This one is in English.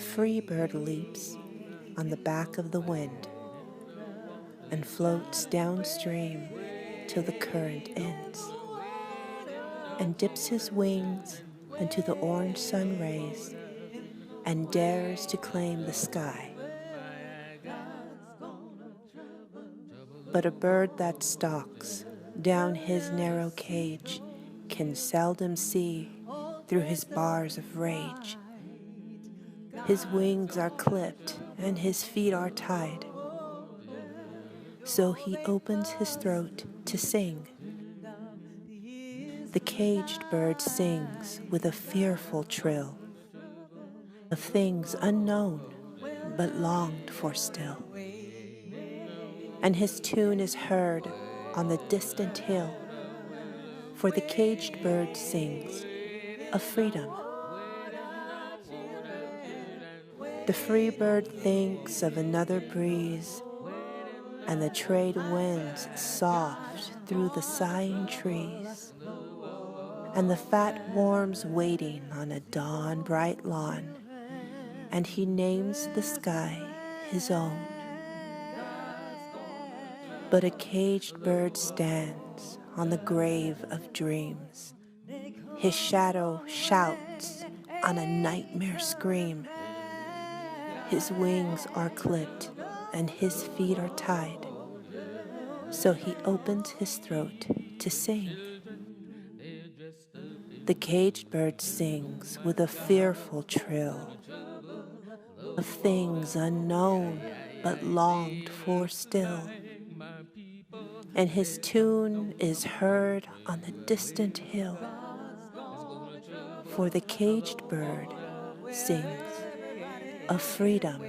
free bird leaps on the back of the wind and floats downstream till the current ends, and dips his wings into the orange sun rays and dares to claim the sky. But a bird that stalks down his narrow cage can seldom see through his bars of rage. His wings are clipped and his feet are tied, so he opens his throat to sing. The caged bird sings with a fearful trill of things unknown but longed for still, and his tune is heard on the distant hill, for the caged bird sings of freedom. The free bird thinks of another breeze, and the trade winds soft through the sighing trees, and the fat worms waiting on a dawn-bright lawn, and he names the sky his own. But a caged bird stands on the grave of dreams. His shadow shouts on a nightmare scream. His wings are clipped and his feet are tied, so he opens his throat to sing. The caged bird sings with a fearful trill of things unknown but longed for still, and his tune is heard on the distant hill, for the caged bird sings of freedom.